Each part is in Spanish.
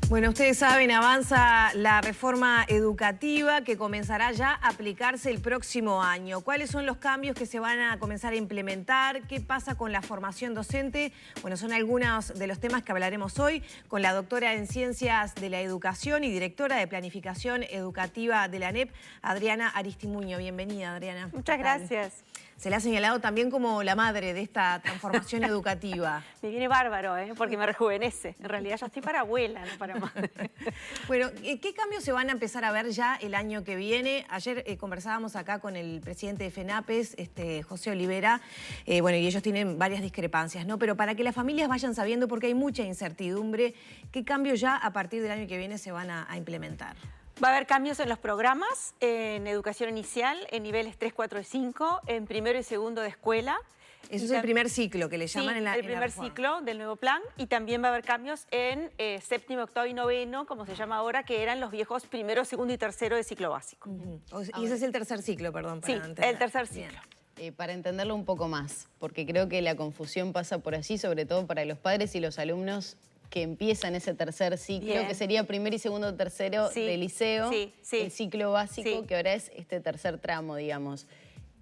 Bueno, ustedes saben, avanza la reforma educativa que comenzará ya a aplicarse el próximo año. ¿Cuáles son los cambios que se van a comenzar a implementar? ¿Qué pasa con la formación docente? Bueno, son algunos de los temas que hablaremos hoy con la doctora en Ciencias de la Educación y directora de Planificación Educativa de la ANEP, Adriana Aristimuño. Bienvenida, Adriana. Muchas gracias. Se la ha señalado también como la madre de esta transformación educativa. Me viene bárbaro, porque me rejuvenece. En realidad yo estoy para abuela, no para madre. Bueno, ¿qué cambios se van a empezar a ver ya el año que viene? Ayer conversábamos acá con el presidente de FENAPES, José Olivera, bueno, y ellos tienen varias discrepancias, ¿no? Pero para que las familias vayan sabiendo, porque hay mucha incertidumbre, ¿qué cambios ya a partir del año que viene se van a implementar? Va a haber cambios en los programas, en educación inicial, en niveles 3, 4 y 5, en primero y segundo de escuela. Eso es el primer ciclo que le llaman sí, en la el primer ciclo del nuevo plan, y también va a haber cambios en séptimo, octavo y noveno, como se llama ahora, que eran los viejos primero, segundo y tercero de ciclo básico. Y ese es el tercer ciclo, perdón. Sí, el tercer ciclo. Para entenderlo un poco más, porque creo que la confusión pasa por allí, sobre todo para los padres y los alumnos que empiezan ese tercer ciclo, que sería primero y segundo, tercero de liceo, el ciclo básico, que ahora es este tercer tramo, digamos.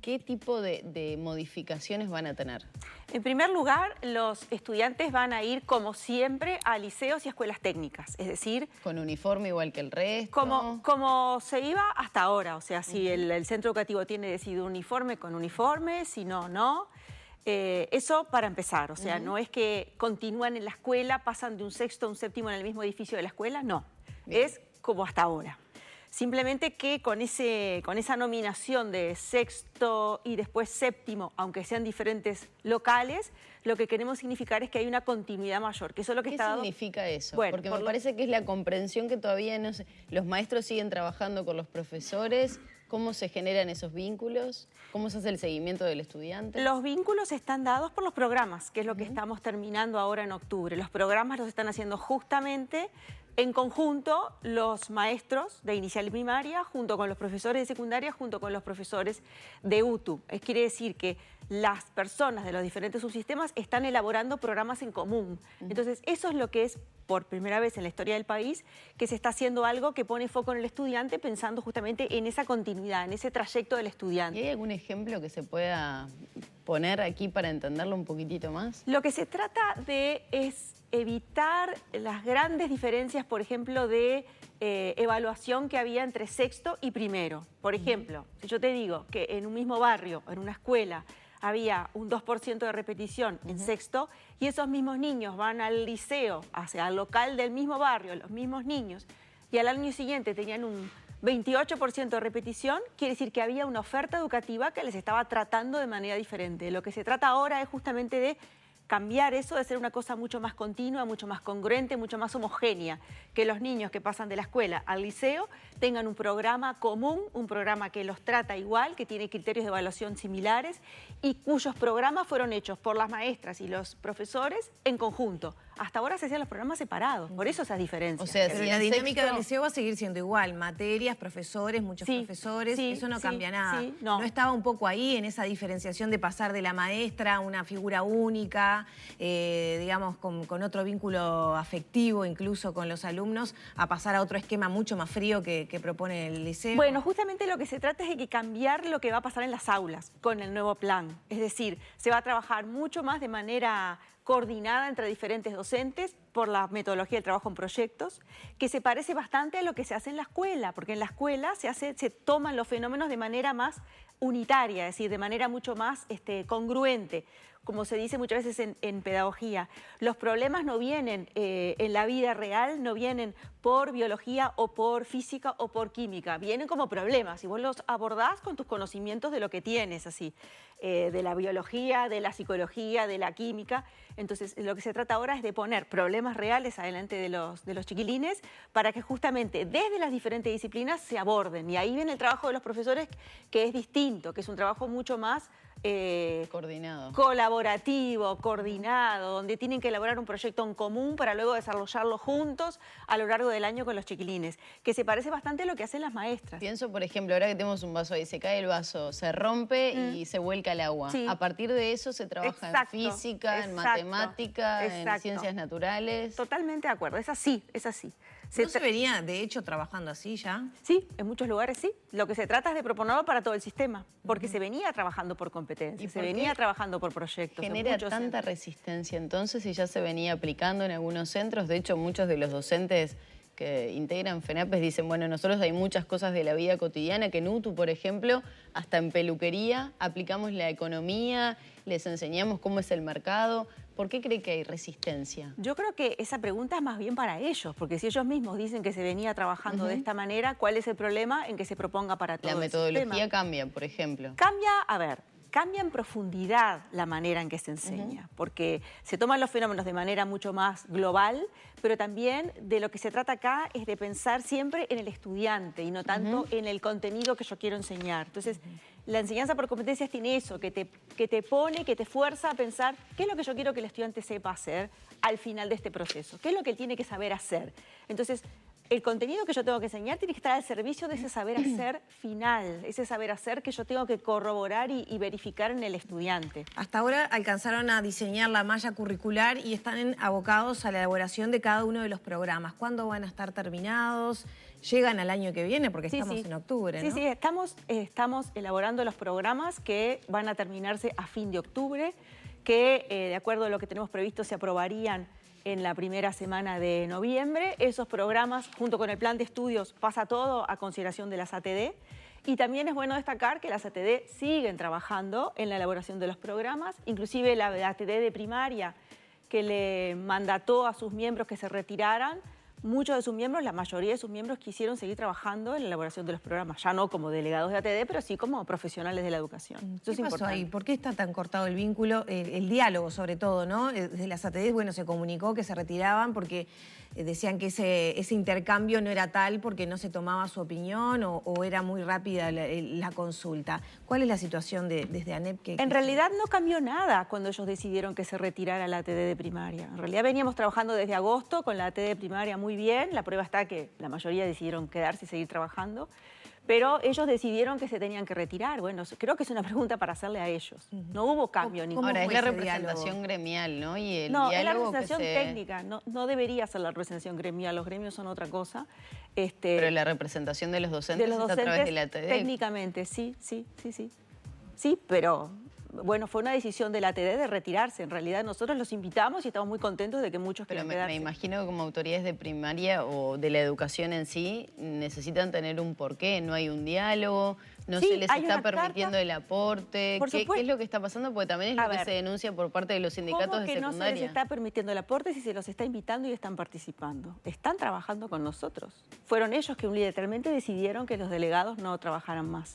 ¿Qué tipo de modificaciones van a tener? En primer lugar, los estudiantes van a ir, como siempre, a liceos y escuelas técnicas, es decir... ¿Con uniforme igual que el resto? Como se iba hasta ahora, o sea, si el centro educativo tiene decidido uniforme, con uniforme, si no, no. Eso para empezar, o sea, no es que continúan en la escuela, pasan de un sexto a un séptimo en el mismo edificio de la escuela, no. Es como hasta ahora. Simplemente que con esa nominación de sexto y después séptimo, aunque sean diferentes locales, lo que queremos significar es que hay una continuidad mayor, que eso es lo que ¿Qué está dado. significa eso? Bueno, porque me parece que es la comprensión que todavía no sé. Los maestros siguen trabajando con los profesores. ¿Cómo se generan esos vínculos? ¿Cómo se hace el seguimiento del estudiante? Los vínculos están dados por los programas, que es lo que estamos terminando ahora en octubre. Los programas los están haciendo justamente en conjunto los maestros de inicial y primaria, junto con los profesores de secundaria, junto con los profesores de UTU. Quiere decir que las personas de los diferentes subsistemas están elaborando programas en común. Entonces, eso es lo que es, por primera vez en la historia del país, que se está haciendo algo que pone foco en el estudiante, pensando justamente en esa continuidad, en ese trayecto del estudiante. ¿Y hay algún ejemplo que se pueda poner aquí para entenderlo un poquitito más? Lo que se trata de es evitar las grandes diferencias, por ejemplo, de evaluación que había entre sexto y primero. Por ejemplo, si yo te digo que en un mismo barrio, en una escuela, había un 2% de repetición en sexto, y esos mismos niños van al liceo, hacia el local del mismo barrio, los mismos niños, y al año siguiente tenían un 28% de repetición, quiere decir que había una oferta educativa que les estaba tratando de manera diferente. Lo que se trata ahora es justamente de cambiar eso, de ser una cosa mucho más continua, mucho más congruente, mucho más homogénea, que los niños que pasan de la escuela al liceo tengan un programa común, un programa que los trata igual, que tiene criterios de evaluación similares y cuyos programas fueron hechos por las maestras y los profesores en conjunto. Hasta ahora se hacían los programas separados, por eso esas diferencias. O sea, pero la dinámica del liceo va a seguir siendo igual, materias, profesores, muchos profesores, eso no cambia nada. No estaba un poco ahí en esa diferenciación de pasar de la maestra a una figura única, digamos, con otro vínculo afectivo, incluso con los alumnos, a pasar a otro esquema mucho más frío que propone el liceo? Bueno, justamente lo que se trata es de que cambiar lo que va a pasar en las aulas con el nuevo plan. Es decir, se va a trabajar mucho más de manera coordinada entre diferentes docentes por la metodología del trabajo en proyectos, que se parece bastante a lo que se hace en la escuela, porque en la escuela se toman los fenómenos de manera más unitaria, es decir, de manera mucho más congruente. Como se dice muchas veces en pedagogía, los problemas no vienen en la vida real, no vienen por biología o por física o por química, vienen como problemas y vos los abordás con tus conocimientos de lo que tienes, así, de la biología, de la psicología, de la química. Entonces, lo que se trata ahora es de poner problemas reales adelante de los chiquilines para que justamente desde las diferentes disciplinas se aborden. Y ahí viene el trabajo de los profesores, que es distinto, que es un trabajo mucho más colaborativo, coordinado, donde tienen que elaborar un proyecto en común para luego desarrollarlo juntos a lo largo del año con los chiquilines, que se parece bastante a lo que hacen las maestras. Pienso, por ejemplo, ahora que tenemos un vaso ahí, se cae el vaso, se rompe y se vuelca el agua. Sí. A partir de eso se trabaja en física, en matemática, en ciencias naturales. Totalmente de acuerdo, es así, es así. ¿No se venía, de hecho, trabajando así ya? Sí, en muchos lugares sí. Lo que se trata es de proponerlo para todo el sistema, porque se venía trabajando por competencias, se venía trabajando por proyectos. ¿Genera tanta resistencia entonces y ya se venía aplicando en algunos centros? De hecho, muchos de los docentes que integran FENAPES dicen, bueno, nosotros hay muchas cosas de la vida cotidiana que en UTU, por ejemplo, hasta en peluquería, aplicamos la economía, les enseñamos cómo es el mercado. ¿Por qué cree que hay resistencia? Yo creo que esa pregunta es más bien para ellos, porque si ellos mismos dicen que se venía trabajando de esta manera, ¿cuál es el problema en que se proponga para todo el sistema? La metodología cambia, por ejemplo. Cambia en profundidad la manera en que se enseña, porque se toman los fenómenos de manera mucho más global, pero también de lo que se trata acá es de pensar siempre en el estudiante y no tanto en el contenido que yo quiero enseñar. Entonces, la enseñanza por competencias tiene eso, que te pone, que te fuerza a pensar qué es lo que yo quiero que el estudiante sepa hacer al final de este proceso, qué es lo que él tiene que saber hacer. Entonces, el contenido que yo tengo que enseñar tiene que estar al servicio de ese saber hacer final, ese saber hacer que yo tengo que corroborar y verificar en el estudiante. Hasta ahora alcanzaron a diseñar la malla curricular y están abocados a la elaboración de cada uno de los programas. ¿Cuándo van a estar terminados? ¿Llegan al año que viene? Porque estamos en octubre, ¿no? Sí, estamos elaborando los programas que van a terminarse a fin de octubre, que de acuerdo a lo que tenemos previsto se aprobarían en la primera semana de noviembre. Esos programas, junto con el plan de estudios, pasa todo a consideración de las ATD. Y también es bueno destacar que las ATD siguen trabajando en la elaboración de los programas, inclusive la ATD de primaria, que le mandató a sus miembros que se retiraran. Muchos de sus miembros, la mayoría de sus miembros quisieron seguir trabajando en la elaboración de los programas, ya no como delegados de ATD, pero sí como profesionales de la educación. ¿Qué pasó ahí? ¿Por qué está tan cortado el vínculo, el diálogo sobre todo, ¿no? Desde las ATD, bueno, se comunicó que se retiraban porque decían que ese intercambio no era tal porque no se tomaba su opinión o era muy rápida la consulta. ¿Cuál es la situación desde ANEP? En realidad no cambió nada cuando ellos decidieron que se retirara la ATD de primaria. En realidad veníamos trabajando desde agosto con la ATD de primaria muy bien. La prueba está que la mayoría decidieron quedarse y seguir trabajando. Pero ellos decidieron que se tenían que retirar. Bueno, creo que es una pregunta para hacerle a ellos. No hubo cambio ningún. Ahora, es la representación gremial, ¿no? Y el no, es la representación técnica. No debería ser la representación gremial. Los gremios son otra cosa. Pero la representación de los docentes está a través de la ATD. Técnicamente, sí. Sí, pero bueno, fue una decisión de la ATD de retirarse. En realidad nosotros los invitamos y estamos muy contentos de que muchos quieran quedarse. Me imagino que como autoridades de primaria o de la educación en sí necesitan tener un porqué, no hay un diálogo, no se les está permitiendo el aporte. ¿Qué es lo que está pasando? Porque también es lo que se denuncia por parte de los sindicatos de secundaria. ¿Cómo que no se les está permitiendo el aporte si se los está invitando y están participando? Están trabajando con nosotros. Fueron ellos que unilateralmente decidieron que los delegados no trabajaran más.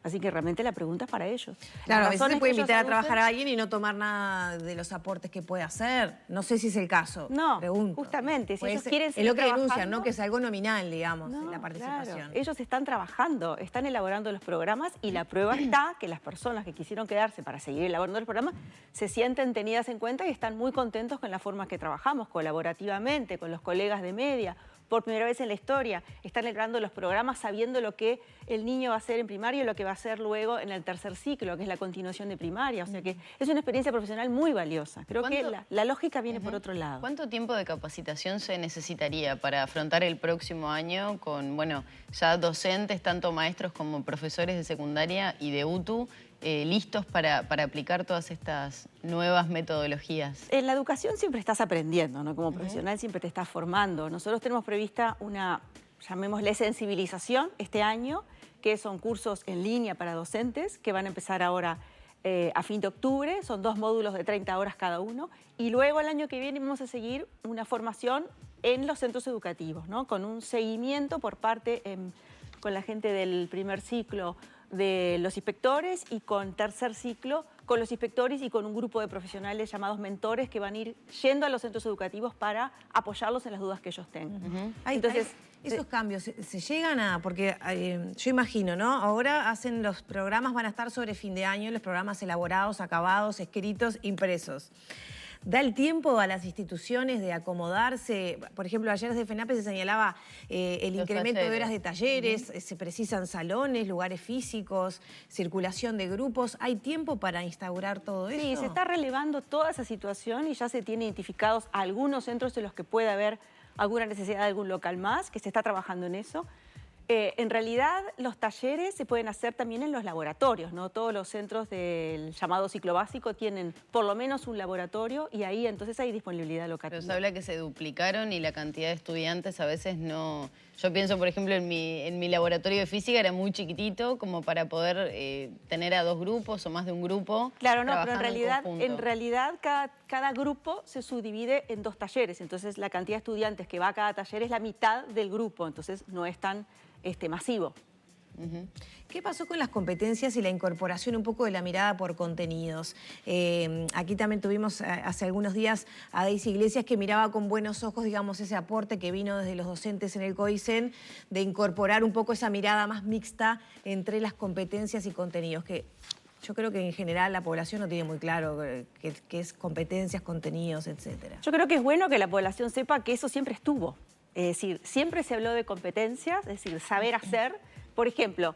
Así que realmente la pregunta es para ellos. Claro, a veces se puede invitar a trabajar a alguien y no tomar nada de los aportes que puede hacer. No sé si es el caso. No, justamente. Si ellos quieren seguir es lo que denuncian, ¿no? Que es algo nominal, digamos, en la participación. Claro. Ellos están trabajando, están elaborando los programas y la prueba está que las personas que quisieron quedarse para seguir elaborando los programas se sienten tenidas en cuenta y están muy contentos con la forma que trabajamos, colaborativamente, con los colegas de media. Por primera vez en la historia, están elaborando los programas sabiendo lo que el niño va a hacer en primaria y lo que va a hacer luego en el tercer ciclo, que es la continuación de primaria. O sea que es una experiencia profesional muy valiosa. Creo que la lógica viene por otro lado. ¿Cuánto tiempo de capacitación se necesitaría para afrontar el próximo año con, bueno, ya docentes, tanto maestros como profesores de secundaria y de UTU, listos para aplicar todas estas nuevas metodologías? En la educación siempre estás aprendiendo, ¿no? Como profesional siempre te estás formando. Nosotros tenemos prevista una, llamémosle, sensibilización este año, que son cursos en línea para docentes que van a empezar ahora a fin de octubre. Son 2 módulos de 30 horas cada uno. Y luego el año que viene vamos a seguir una formación en los centros educativos, ¿no? Con un seguimiento por parte con la gente del primer ciclo de los inspectores y con tercer ciclo con los inspectores y con un grupo de profesionales llamados mentores que van a ir yendo a los centros educativos para apoyarlos en las dudas que ellos tengan. Entonces, esos cambios se llegan a, porque yo imagino, ¿no? Ahora hacen los programas, van a estar sobre fin de año, los programas elaborados, acabados, escritos, impresos. ¿Da el tiempo a las instituciones de acomodarse? Por ejemplo, ayer desde FENAPE se señalaba el incremento de horas de talleres, se precisan salones, lugares físicos, circulación de grupos. ¿Hay tiempo para instaurar todo eso? Sí, se está relevando toda esa situación y ya se tienen identificados algunos centros en los que puede haber alguna necesidad de algún local más, que se está trabajando en eso. En realidad, los talleres se pueden hacer también en los laboratorios, ¿no? Todos los centros del llamado ciclo básico tienen por lo menos un laboratorio y ahí entonces hay disponibilidad local. Pero se habla que se duplicaron y la cantidad de estudiantes a veces no... Yo pienso, por ejemplo, en mi laboratorio de física era muy chiquitito como para poder tener a 2 grupos o más de un grupo. Claro, no, pero en realidad cada grupo se subdivide en 2 talleres, entonces la cantidad de estudiantes que va a cada taller es la mitad del grupo, entonces no es tan masivo. ¿Qué pasó con las competencias y la incorporación un poco de la mirada por contenidos? Aquí también tuvimos hace algunos días a Daisy Iglesias que miraba con buenos ojos, digamos, ese aporte que vino desde los docentes en el CODICEN de incorporar un poco esa mirada más mixta entre las competencias y contenidos, que yo creo que en general la población no tiene muy claro qué es competencias, contenidos, etcétera. Yo creo que es bueno que la población sepa que eso siempre estuvo. Es decir, siempre se habló de competencias, es decir, saber hacer. Por ejemplo,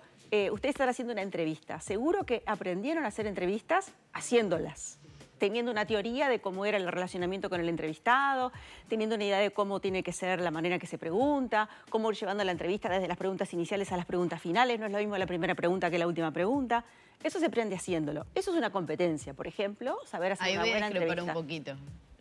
ustedes están haciendo una entrevista. Seguro que aprendieron a hacer entrevistas haciéndolas, teniendo una teoría de cómo era el relacionamiento con el entrevistado, teniendo una idea de cómo tiene que ser la manera que se pregunta, cómo ir llevando la entrevista desde las preguntas iniciales a las preguntas finales. No es lo mismo la primera pregunta que la última pregunta. Eso se aprende haciéndolo. Eso es una competencia, por ejemplo, saber hacer una buena entrevista. Ahí voy a un poquito.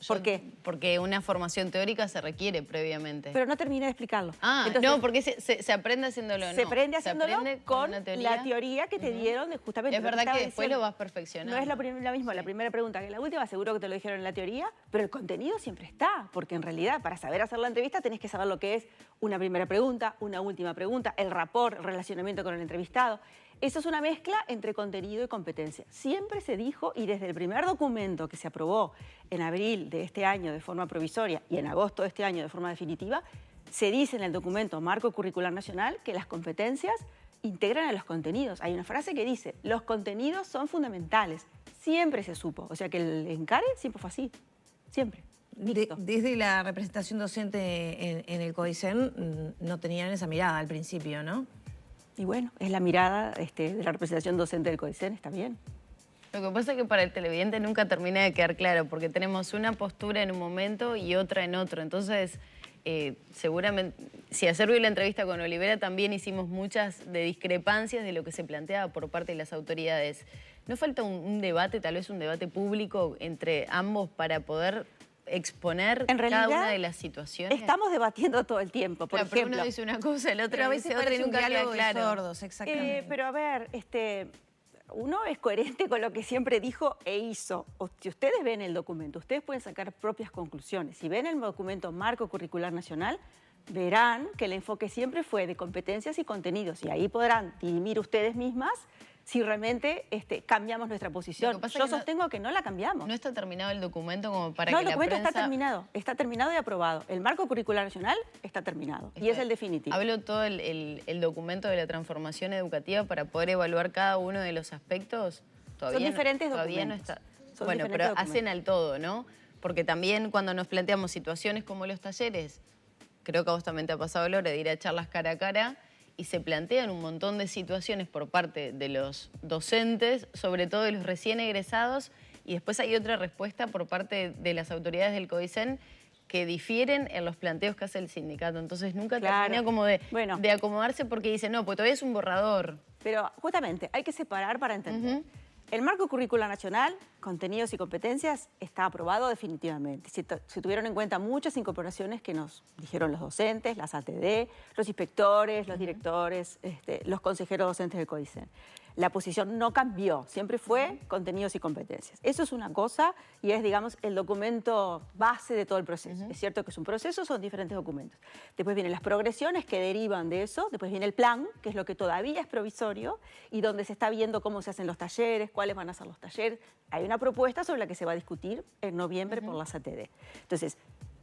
¿Por qué? Porque una formación teórica se requiere previamente. Pero no terminé de explicarlo. Entonces, no, porque se aprende haciéndolo. Se aprende haciéndolo con la teoría que te dieron justamente. Es verdad que después lo vas perfeccionando. No es lo mismo la primera pregunta que la última, seguro que te lo dijeron en la teoría, pero el contenido siempre está, porque en realidad para saber hacer la entrevista tenés que saber lo que es una primera pregunta, una última pregunta, el rapport, el relacionamiento con el entrevistado. Eso es una mezcla entre contenido y competencia. Siempre se dijo, y desde el primer documento que se aprobó en abril de este año de forma provisoria y en agosto de este año de forma definitiva, se dice en el documento Marco Curricular Nacional que las competencias integran a los contenidos. Hay una frase que dice, los contenidos son fundamentales. Siempre se supo. O sea que el encare siempre fue así. Siempre. Desde la representación docente en el CODICEN no tenían esa mirada al principio, ¿no? Y bueno, es la mirada de la representación docente del CODICEN, está bien. Lo que pasa es que para el televidente nunca termina de quedar claro, porque tenemos una postura en un momento y otra en otro. Entonces, seguramente, si ayer vi la entrevista con Olivera, también hicimos muchas de discrepancias de lo que se planteaba por parte de las autoridades. ¿No falta un debate, tal vez un debate público entre ambos para poder exponer cada una de las situaciones? Estamos debatiendo todo el tiempo, por ejemplo. Pero uno dice una cosa, el otro pero a veces dice otra y nunca queda claro. Sordos, exactamente. Pero a ver, uno es coherente con lo que siempre dijo e hizo. Si ustedes ven el documento, ustedes pueden sacar propias conclusiones. Si ven el documento Marco Curricular Nacional, verán que el enfoque siempre fue de competencias y contenidos. Y ahí podrán dirimir ustedes mismas si realmente cambiamos nuestra posición. Yo sostengo que no la cambiamos. ¿No está terminado el documento como para que la prensa...? No, el documento está terminado y aprobado. El Marco Curricular Nacional está terminado y es el definitivo. Hablo todo el documento de la transformación educativa para poder evaluar cada uno de los aspectos. Son diferentes todavía documentos. No está... Bueno, pero hacen al todo, ¿no? Porque también cuando nos planteamos situaciones como los talleres, creo que a vos también te ha pasado, Lore, de ir a charlas cara a cara, y se plantean un montón de situaciones por parte de los docentes, sobre todo de los recién egresados, y después hay otra respuesta por parte de las autoridades del CODICEN que difieren en los planteos que hace el sindicato. Entonces nunca termina como de acomodarse porque dicen, no, pues todavía es un borrador. Pero justamente hay que separar para entender. El Marco Curricular Nacional, contenidos y competencias, está aprobado definitivamente. Se tuvieron en cuenta muchas incorporaciones que nos dijeron los docentes, las ATD, los inspectores, los directores, los consejeros docentes del CODICEN. la posición no cambió, siempre fue contenidos y competencias. Eso es una cosa y es, digamos, el documento base de todo el proceso. Es cierto que es un proceso, son diferentes documentos. Después vienen las progresiones que derivan de eso, después viene el plan, que es lo que todavía es provisorio y donde se está viendo cómo se hacen los talleres, cuáles van a ser los talleres. Hay una propuesta sobre la que se va a discutir en noviembre por la CTD. Entonces,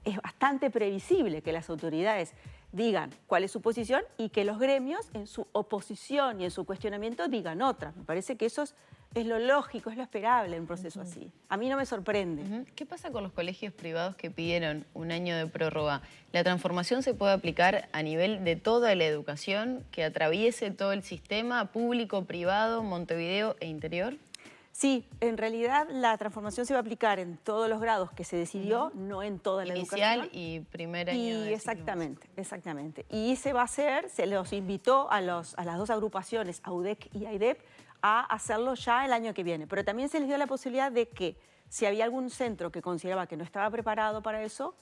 es bastante previsible que las autoridades digan cuál es su posición y que los gremios en su oposición y en su cuestionamiento digan otra. Me parece que eso es lo lógico, es lo esperable en un proceso así. A mí no me sorprende. ¿Qué pasa con los colegios privados que pidieron un año de prórroga? ¿La transformación se puede aplicar a nivel de toda la educación, que atraviese todo el sistema público, privado, Montevideo e interior? Sí, en realidad la transformación se va a aplicar en todos los grados que se decidió, no en toda la educación. Inicial y primer año de exactamente, exactamente. Y se va a hacer, se los invitó a las dos agrupaciones, AUDEC y AIDEP, a hacerlo ya el año que viene. Pero también se les dio la posibilidad de que si había algún centro que consideraba que no estaba preparado para eso,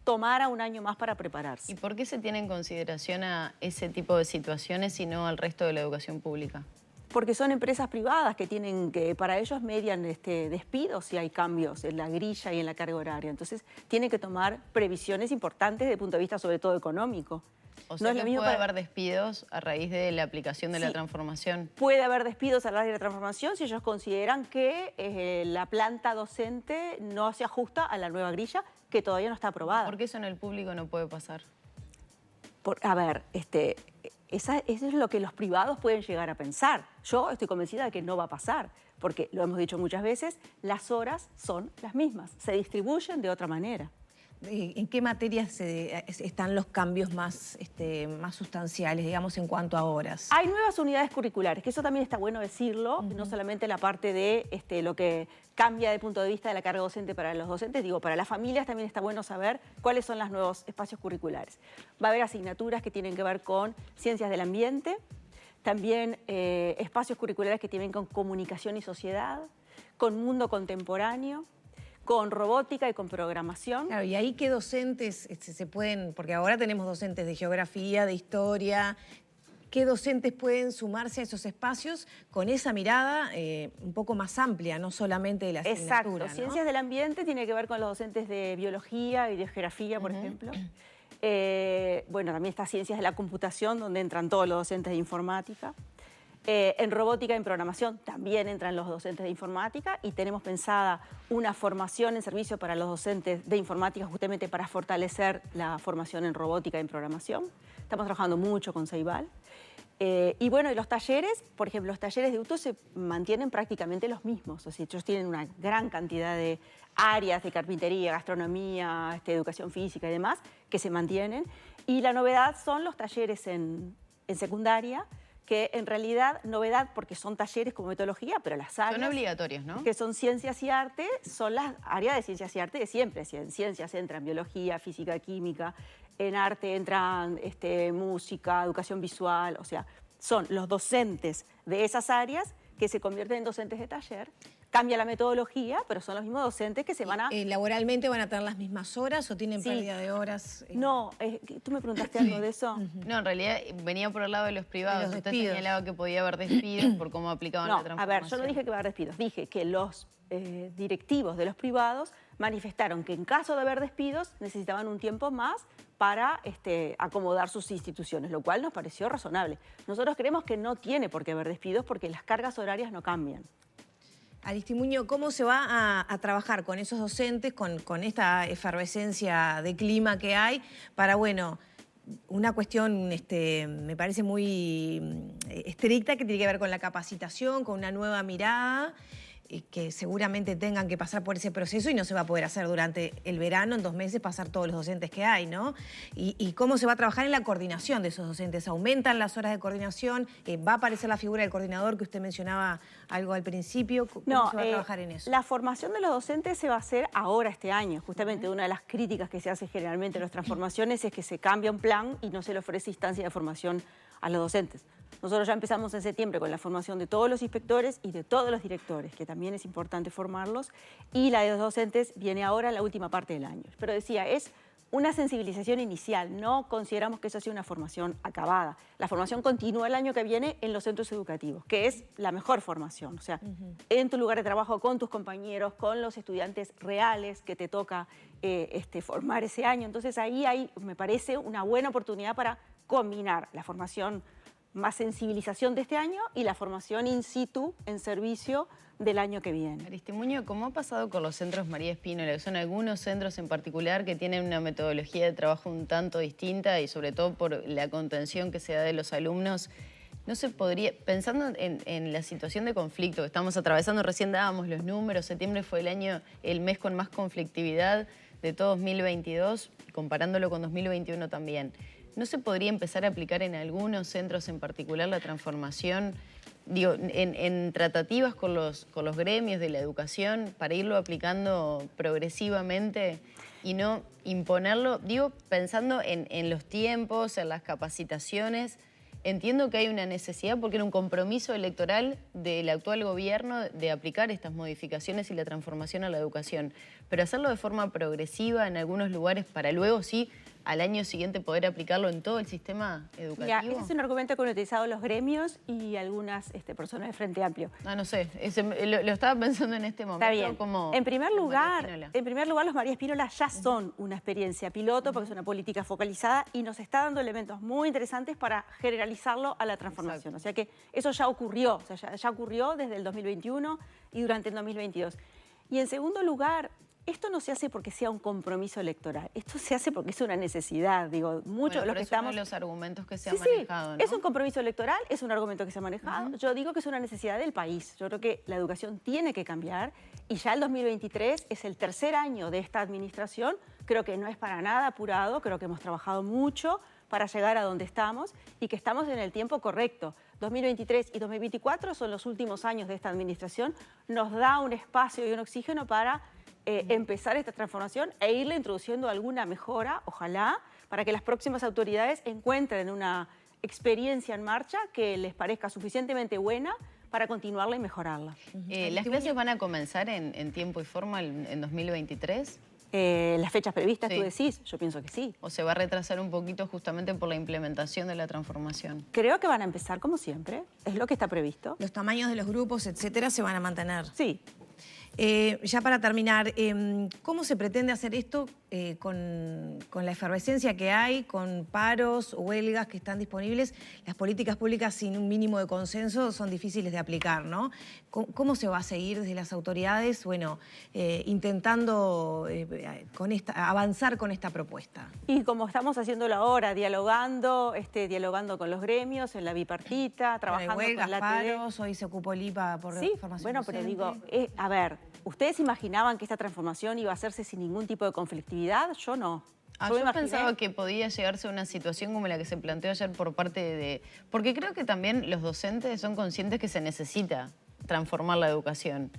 tomara un año más para prepararse. ¿Y por qué se tiene en consideración a ese tipo de situaciones y no al resto de la educación pública? Porque son empresas privadas que para ellos median despidos si hay cambios en la grilla y en la carga horaria. Entonces tienen que tomar previsiones importantes desde el punto de vista sobre todo económico. O sea, no puede haber despidos a raíz de la aplicación de la transformación. Puede haber despidos a raíz de la transformación si ellos consideran que la planta docente no se ajusta a la nueva grilla que todavía no está aprobada. ¿Por qué eso en el público no puede pasar? Eso es lo que los privados pueden llegar a pensar. Yo estoy convencida de que no va a pasar, porque lo hemos dicho muchas veces, las horas son las mismas, se distribuyen de otra manera. ¿En qué materias están los cambios más sustanciales, digamos, en cuanto a horas? Hay nuevas unidades curriculares, que eso también está bueno decirlo, no solamente la parte de lo que cambia desde el punto de vista de la carga docente para los docentes, digo, para las familias también está bueno saber cuáles son los nuevos espacios curriculares. Va a haber asignaturas que tienen que ver con ciencias del ambiente, también espacios curriculares que tienen con comunicación y sociedad, con mundo contemporáneo, con robótica y con programación. Claro, y ahí qué docentes se pueden, porque ahora tenemos docentes de geografía, de historia, ¿qué docentes pueden sumarse a esos espacios con esa mirada un poco más amplia, no solamente de la asignatura? Exacto, ciencias del ambiente tiene que ver con los docentes de biología y de geografía, por ejemplo. Bueno, también está ciencias de la computación, donde entran todos los docentes de informática. En robótica y en programación también entran los docentes de informática y tenemos pensada una formación en servicio para los docentes de informática justamente para fortalecer la formación en robótica y en programación. Estamos trabajando mucho con Ceibal. Y bueno, y los talleres, por ejemplo, los talleres de UTO se mantienen prácticamente los mismos. O sea, ellos tienen una gran cantidad de áreas de carpintería, gastronomía, educación física y demás que se mantienen. Y la novedad son los talleres en secundaria, que en realidad, novedad porque son talleres con metodología, pero las áreas... Son obligatorios, ¿no? Que son ciencias y arte, son las áreas de ciencias y arte de siempre. En ciencias entran biología, física, química, en arte entran música, educación visual, o sea, son los docentes de esas áreas que se convierten en docentes de taller. Cambia la metodología, pero son los mismos docentes que se van a... ¿Laboralmente van a tener las mismas horas o tienen pérdida de horas? No, ¿tú me preguntaste algo de eso? No, en realidad venía por el lado de los privados. Usted señalaba que podía haber despidos por cómo aplicaban la transformación. A ver, yo no dije que va a haber despidos. Dije que los directivos de los privados manifestaron que en caso de haber despidos necesitaban un tiempo más para acomodar sus instituciones, lo cual nos pareció razonable. Nosotros creemos que no tiene por qué haber despidos porque las cargas horarias no cambian. Aristimuño, ¿cómo se va a trabajar con esos docentes, con esta efervescencia de clima que hay, para, bueno, una cuestión me parece muy estricta que tiene que ver con la capacitación, con una nueva mirada, que seguramente tengan que pasar por ese proceso y no se va a poder hacer durante el verano, en 2 meses, pasar todos los docentes que hay, ¿no? Y cómo se va a trabajar en la coordinación de esos docentes. ¿Aumentan las horas de coordinación? ¿Va a aparecer la figura del coordinador que usted mencionaba algo al principio? ¿Cómo se va a trabajar en eso? La formación de los docentes se va a hacer ahora, este año. Justamente una de las críticas que se hace generalmente en las transformaciones es que se cambia un plan y no se le ofrece instancia de formación a los docentes. Nosotros ya empezamos en septiembre con la formación de todos los inspectores y de todos los directores, que también es importante formarlos, y la de los docentes viene ahora en la última parte del año. Pero decía, es una sensibilización inicial. No consideramos que eso sea una formación acabada. La formación continúa el año que viene en los centros educativos, que es la mejor formación. O sea, en tu lugar de trabajo, con tus compañeros, con los estudiantes reales que te toca formar ese año. Entonces ahí hay, me parece, una buena oportunidad para combinar la formación más sensibilización de este año y la formación in situ, en servicio, del año que viene. Aristimuño, ¿cómo ha pasado con los centros María Espínola? Son algunos centros en particular que tienen una metodología de trabajo un tanto distinta y sobre todo por la contención que se da de los alumnos. ¿No se podría, pensando en la situación de conflicto que estamos atravesando, recién dábamos los números, septiembre fue el mes con más conflictividad de todo 2022, comparándolo con 2021 también, ¿no se podría empezar a aplicar en algunos centros en particular la transformación, digo, en tratativas con los gremios de la educación para irlo aplicando progresivamente y no imponerlo? Digo, pensando en los tiempos, en las capacitaciones. Entiendo que hay una necesidad porque era un compromiso electoral del actual gobierno de aplicar estas modificaciones y la transformación a la educación, pero hacerlo de forma progresiva en algunos lugares para luego sí al año siguiente poder aplicarlo en todo el sistema educativo. Ya, ese es un argumento que han utilizado los gremios y algunas personas del Frente Amplio. No sé, lo estaba pensando en este momento. Está bien. Como en primer lugar, los María Espínola ya son una experiencia piloto porque es una política focalizada y nos está dando elementos muy interesantes para generalizarlo a la transformación. Exacto. O sea que eso ya ocurrió, o sea, ya ocurrió desde el 2021 y durante el 2022. Y en segundo lugar, esto no se hace porque sea un compromiso electoral, esto se hace porque es una necesidad. Digo, mucho de lo que estamos... uno de los argumentos que se han manejado, ¿no? Es un compromiso electoral, es un argumento que se ha manejado. Yo digo que es una necesidad del país. Yo creo que la educación tiene que cambiar y ya el 2023 es el tercer año de esta administración. Creo que no es para nada apurado, creo que hemos trabajado mucho para llegar a donde estamos y que estamos en el tiempo correcto. 2023 y 2024 son los últimos años de esta administración. Nos da un espacio y un oxígeno para empezar esta transformación e irle introduciendo alguna mejora, ojalá, para que las próximas autoridades encuentren una experiencia en marcha que les parezca suficientemente buena para continuarla y mejorarla. ¿Las clases van a comenzar en tiempo y forma en 2023? Las fechas previstas, sí. Tú decís, yo pienso que sí. ¿O se va a retrasar un poquito justamente por la implementación de la transformación? Creo que van a empezar como siempre, es lo que está previsto. Los tamaños de los grupos, etcétera, se van a mantener. Sí. Ya para terminar, ¿cómo se pretende hacer esto con la efervescencia que hay, con paros, huelgas que están disponibles? Las políticas públicas sin un mínimo de consenso son difíciles de aplicar, ¿no? ¿Cómo se va a seguir desde las autoridades? Bueno, intentando avanzar con esta propuesta. Y como estamos haciéndolo ahora, dialogando con los gremios, en la bipartita, trabajando huelgas, con la paros, hoy se ocupó el IPA por formación bueno, docente. Pero digo, a ver, ¿ustedes imaginaban que esta transformación iba a hacerse sin ningún tipo de conflictividad? Yo no. Yo pensaba que podía llegarse a una situación como la que se planteó ayer por parte de... Porque creo que también los docentes son conscientes que se necesita transformar la educación.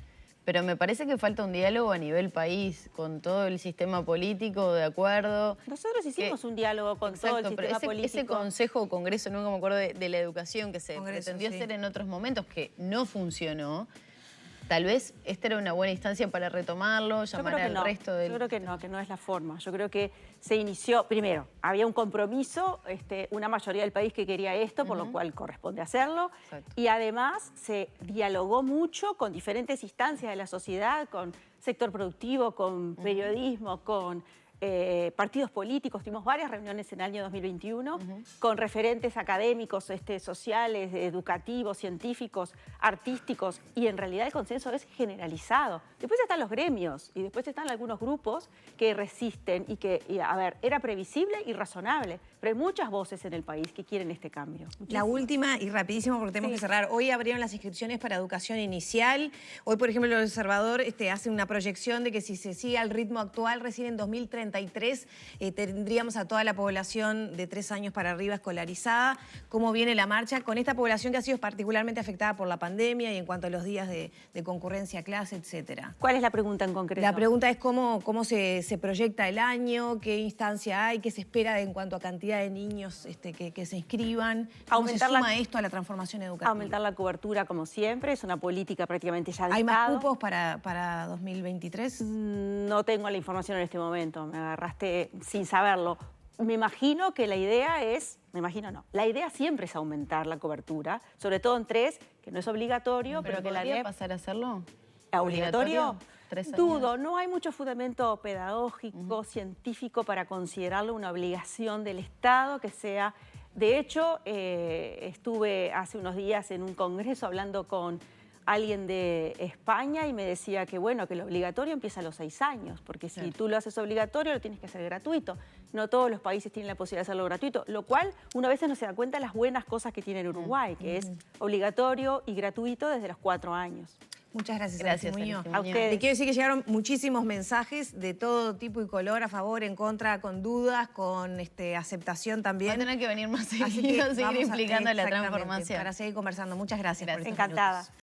Pero me parece que falta un diálogo a nivel país, con todo el sistema político, de acuerdo. Nosotros hicimos un diálogo con todo el sistema político. Ese consejo o congreso, nunca me acuerdo de la educación, que se pretendió hacer en otros momentos, que no funcionó. Tal vez esta era una buena instancia para retomarlo, llamar al resto del... Yo creo que no es la forma. Yo creo que se inició, primero, había un compromiso, una mayoría del país que quería esto, por lo cual corresponde hacerlo. Exacto. Y además se dialogó mucho con diferentes instancias de la sociedad, con sector productivo, con periodismo, con partidos políticos. Tuvimos varias reuniones en el año 2021 con referentes académicos, sociales, educativos, científicos, artísticos, y en realidad el consenso es generalizado. Después están los gremios y después están algunos grupos que resisten y a ver, era previsible y razonable, pero hay muchas voces en el país que quieren este cambio. Muchísimas. La última y rapidísimo porque tenemos que cerrar. Hoy abrieron las inscripciones para educación inicial. Hoy, por ejemplo, el Observador hace una proyección de que si se sigue al ritmo actual, recién en 2033 tendríamos a toda la población de 3 años para arriba escolarizada. ¿Cómo viene la marcha con esta población que ha sido particularmente afectada por la pandemia y en cuanto a los días de concurrencia a clase, etcétera? ¿Cuál es la pregunta en concreto? La pregunta es cómo se proyecta el año, qué instancia hay, qué se espera en cuanto a cantidad de niños que se inscriban. ¿Cómo se suma esto a la transformación educativa? Aumentar la cobertura, como siempre, es una política prácticamente ya de ¿Hay Estado. más cupos para 2023? No tengo la información en este momento. agarraste sin saberlo. Me imagino que la idea es, la idea siempre es aumentar la cobertura, sobre todo en 3, que no es obligatorio, pero que la NEP... pasar a hacerlo? ¿Obligatorio? 3 años. Dudo, no hay mucho fundamento pedagógico, científico para considerarlo una obligación del Estado que sea... De hecho, estuve hace unos días en un congreso hablando con alguien de España y me decía que, bueno, que lo obligatorio empieza a los 6 años, porque si tú lo haces obligatorio, lo tienes que hacer gratuito. No todos los países tienen la posibilidad de hacerlo gratuito, lo cual uno a veces no se da cuenta de las buenas cosas que tiene Uruguay, que es obligatorio y gratuito desde los 4 años. Muchas gracias, gracias Muñoz. A ustedes. Le quiero decir que llegaron muchísimos mensajes de todo tipo y color, a favor, en contra, con dudas, con aceptación también. Va a tener que venir más Así que seguido, seguir vamos explicando la exactamente, transformación. para seguir conversando. Muchas gracias. Gracias. Por estos Encantada. minutos.